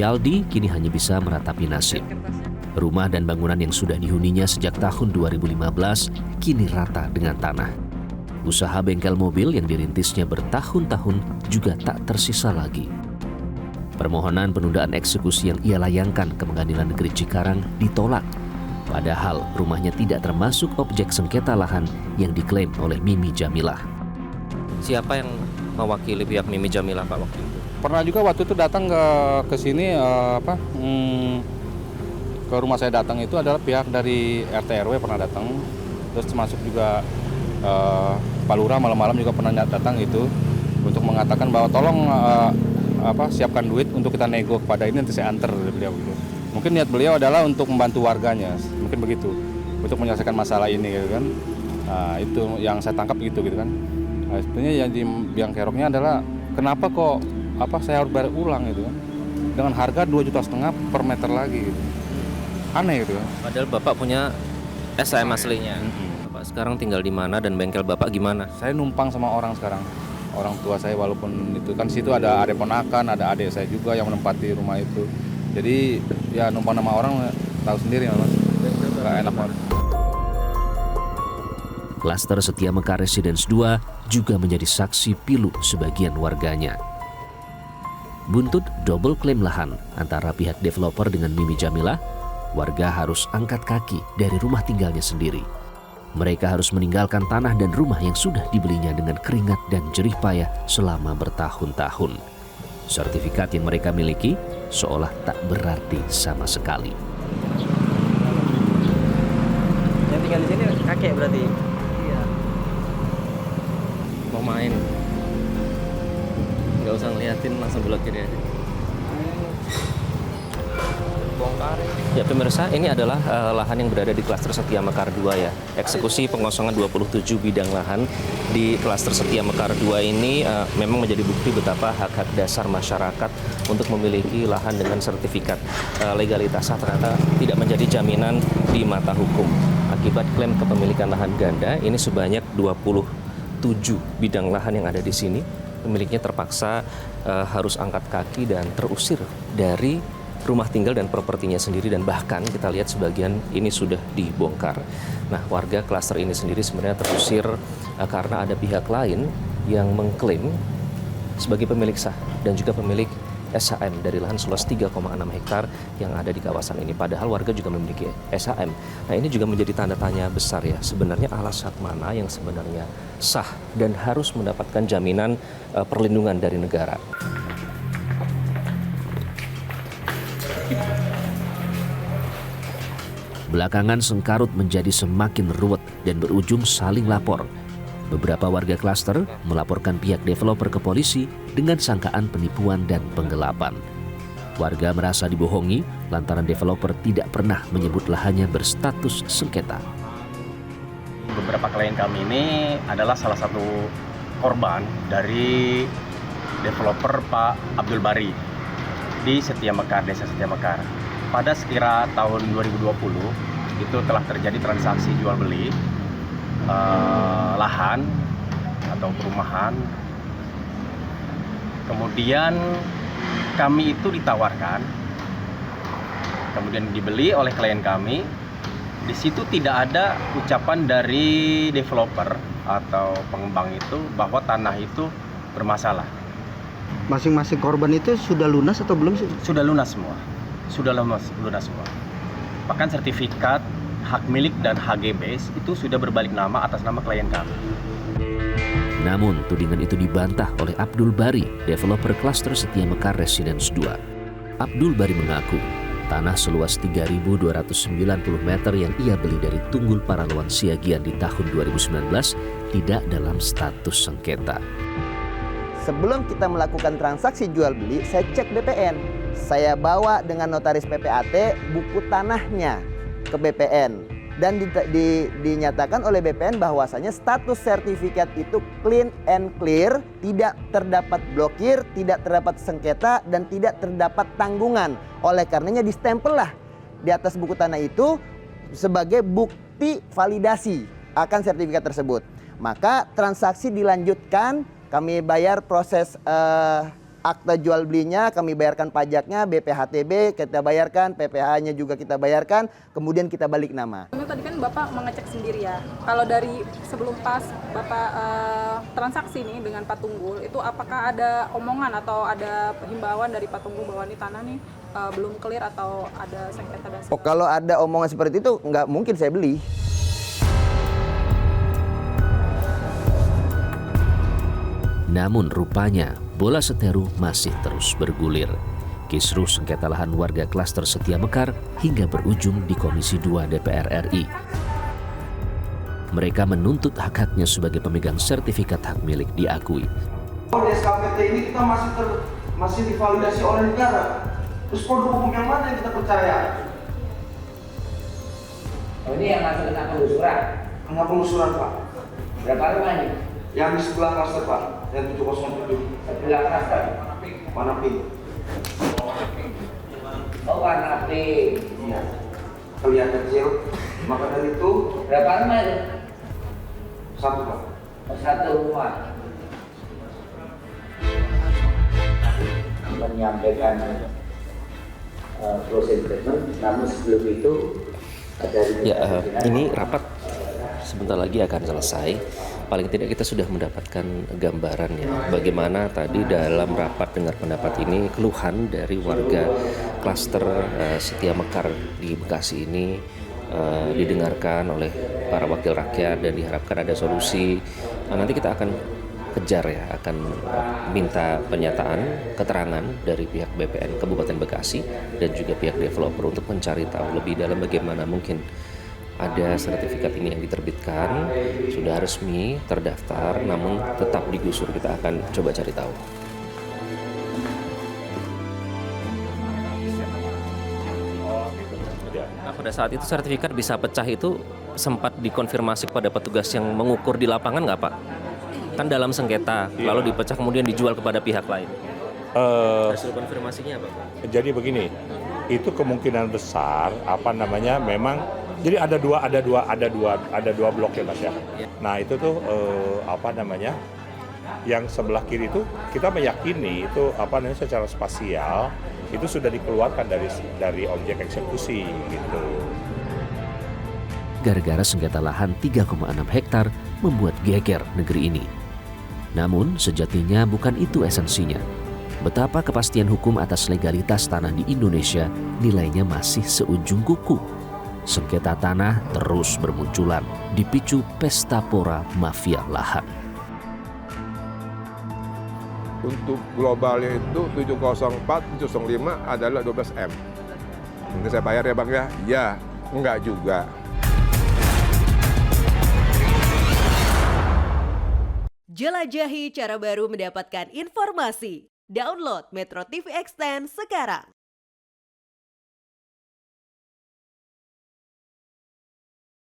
Yaldi kini hanya bisa meratapi nasib. Rumah dan bangunan yang sudah dihuninya sejak tahun 2015 kini rata dengan tanah. Usaha bengkel mobil yang dirintisnya bertahun-tahun juga tak tersisa lagi. Permohonan penundaan eksekusi yang ia layangkan ke Pengadilan Negeri Cikarang ditolak. Padahal rumahnya tidak termasuk objek sengketa lahan yang diklaim oleh Mimi Jamilah. Siapa yang mewakili pihak Mimi Jamilah Pak waktu itu? Pernah juga waktu itu datang ke sini ke rumah saya datang itu adalah pihak dari RT RW pernah datang. Terus termasuk juga Pak Lurah malam-malam juga pernah datang itu untuk mengatakan bahwa tolong siapkan duit untuk kita nego kepada ini, nanti saya antar beliau gitu. Mungkin niat beliau adalah untuk membantu warganya, mungkin begitu, untuk menyelesaikan masalah ini gitu kan. Nah, itu yang saya tangkap gitu kan. Nah, sebenarnya yang di biang keroknya adalah kenapa kok saya harus bayar ulang gitu kan, dengan harga 2,5 juta per meter lagi gitu. Aneh gitu kan. Padahal Bapak punya SHM aslinya. Bapak sekarang tinggal di mana dan bengkel Bapak gimana? Saya numpang sama orang sekarang. Orang tua saya walaupun itu kan situ ada adik ponakan, ada adik saya juga yang menempati rumah itu. Jadi ya numpang sama orang tahu sendiri Mas. Enggak enak banget. Klaster Setia Mekar Residence 2 juga menjadi saksi pilu sebagian warganya. Buntut double klaim lahan antara pihak developer dengan Mimi Jamilah, warga harus angkat kaki dari rumah tinggalnya sendiri. Mereka harus meninggalkan tanah dan rumah yang sudah dibelinya dengan keringat dan jerih payah selama bertahun-tahun. Sertifikat yang mereka miliki seolah tak berarti sama sekali. Yang tinggal di sini kakek berarti? Iya. Mau main? Nggak usah ngeliatin, langsung blokin aja. Bongkar. Ya pemirsa, ini adalah lahan yang berada di klaster Setia Mekar 2 ya. Eksekusi pengosongan 27 bidang lahan di klaster Setia Mekar 2 ini memang menjadi bukti betapa hak-hak dasar masyarakat untuk memiliki lahan dengan sertifikat legalitas ternyata tidak menjadi jaminan di mata hukum. Akibat klaim kepemilikan lahan ganda, ini sebanyak 27 bidang lahan yang ada di sini. Pemiliknya terpaksa harus angkat kaki dan terusir dari rumah tinggal dan propertinya sendiri, dan bahkan kita lihat sebagian ini sudah dibongkar. Nah, warga klaster ini sendiri sebenarnya terusir karena ada pihak lain yang mengklaim sebagai pemilik sah dan juga pemilik SHM dari lahan seluas 3,6 hektar yang ada di kawasan ini. Padahal warga juga memiliki SHM. Nah, ini juga menjadi tanda tanya besar ya. Sebenarnya alasan mana yang sebenarnya sah dan harus mendapatkan jaminan perlindungan dari negara. Belakangan sengkarut menjadi semakin ruwet dan berujung saling lapor. Beberapa warga klaster melaporkan pihak developer ke polisi dengan sangkaan penipuan dan penggelapan. Warga merasa dibohongi lantaran developer tidak pernah menyebut lahannya berstatus sengketa. Beberapa klien kami ini adalah salah satu korban dari developer Pak Abdul Bari di Setia Mekar, Desa Setia Mekar. Pada sekira tahun 2020 itu telah terjadi transaksi jual beli lahan atau perumahan. Kemudian kami itu ditawarkan, kemudian dibeli oleh klien kami. Di situ tidak ada ucapan dari developer atau pengembang itu bahwa tanah itu bermasalah. Masing-masing korban itu sudah lunas atau belum sih? Sudah lunas semua. Sudah lunas semua. Bahkan sertifikat hak milik dan HGB itu sudah berbalik nama atas nama klien kami. Namun tudingan itu dibantah oleh Abdul Bari, developer klaster Setia Mekar Residence 2. Abdul Bari mengaku tanah seluas 3.290 meter yang ia beli dari Tunggul Paraloan Siagian di tahun 2019 tidak dalam status sengketa. Sebelum kita melakukan transaksi jual beli, saya cek BPN. Saya bawa dengan notaris PPAT buku tanahnya ke BPN. Dan dinyatakan oleh BPN bahwasanya status sertifikat itu clean and clear, tidak terdapat blokir, tidak terdapat sengketa, dan tidak terdapat tanggungan. Oleh karenanya distempel lah di atas buku tanah itu sebagai bukti validasi akan sertifikat tersebut. Maka transaksi dilanjutkan, kami bayar proses akta jual belinya kami bayarkan pajaknya, BPHTB kita bayarkan, PPh-nya juga kita bayarkan, kemudian kita balik nama. Tadi kan Bapak mengecek sendiri ya, kalau dari sebelum pas Bapak transaksi nih dengan Pak Tunggul, itu apakah ada omongan atau ada himbauan dari Pak Tunggul bahwa ini tanah nih belum clear atau ada sengketa dasar? Oh, kalau ada omongan seperti itu nggak mungkin saya beli. Namun rupanya bola seteru masih terus bergulir. Kisruh sengketa lahan warga klaster Setia Mekar hingga berujung di Komisi 2 DPR RI. Mereka menuntut hak-haknya sebagai pemegang sertifikat hak milik diakui. Di SKPT ini kita masih divalidasi oleh negara. Terus produk hukum yang mana yang kita percaya? Oh, ini yang masuk ke penelusuran? Enggak penelusuran, Pak. Berapa rumahnya? Yang di sebelah klaster, Pak. Yang 707. Sebelah klaster? Warna pink. Oh, warna pink. Iya. Kelihatan kecil. Maka dari itu... Berapa rumah itu? Satu, Pak. Oh, satu rumah. Menyampaikan closing statement, namun sebelum itu ini rapat sebentar lagi akan selesai. Paling tidak kita sudah mendapatkan gambaran ya bagaimana tadi dalam rapat dengar pendapat ini keluhan dari warga klaster Setia Mekar di Bekasi ini didengarkan oleh para wakil rakyat dan diharapkan ada solusi. Nanti kita akan kejar ya, akan minta pernyataan keterangan dari pihak BPN Kabupaten Bekasi dan juga pihak developer untuk mencari tahu lebih dalam bagaimana mungkin ada sertifikat ini yang diterbitkan, sudah resmi, terdaftar, namun tetap digusur. Kita akan coba cari tahu. Nah, pada saat itu sertifikat bisa pecah itu sempat dikonfirmasi kepada petugas yang mengukur di lapangan nggak, Pak? Kan dalam sengketa, lalu dipecah kemudian dijual kepada pihak lain. Hasil konfirmasinya apa, Pak? Jadi begini, itu kemungkinan besar memang. Jadi ada dua blok ya Mas ya. Nah itu tuh yang sebelah kiri itu kita meyakini itu secara spasial itu sudah dikeluarkan dari objek eksekusi gitu. Gara-gara sengketa lahan 3,6 hektar membuat geger negeri ini. Namun sejatinya bukan itu esensinya. Betapa kepastian hukum atas legalitas tanah di Indonesia nilainya masih seujung kuku. Sengketa tanah terus bermunculan, dipicu pesta pora mafia lahan. Untuk globalnya itu 704, 705 adalah 12M. Ini saya bayar ya Bang ya? Ya, enggak juga. Jelajahi cara baru mendapatkan informasi. Download Metro TV Extend sekarang.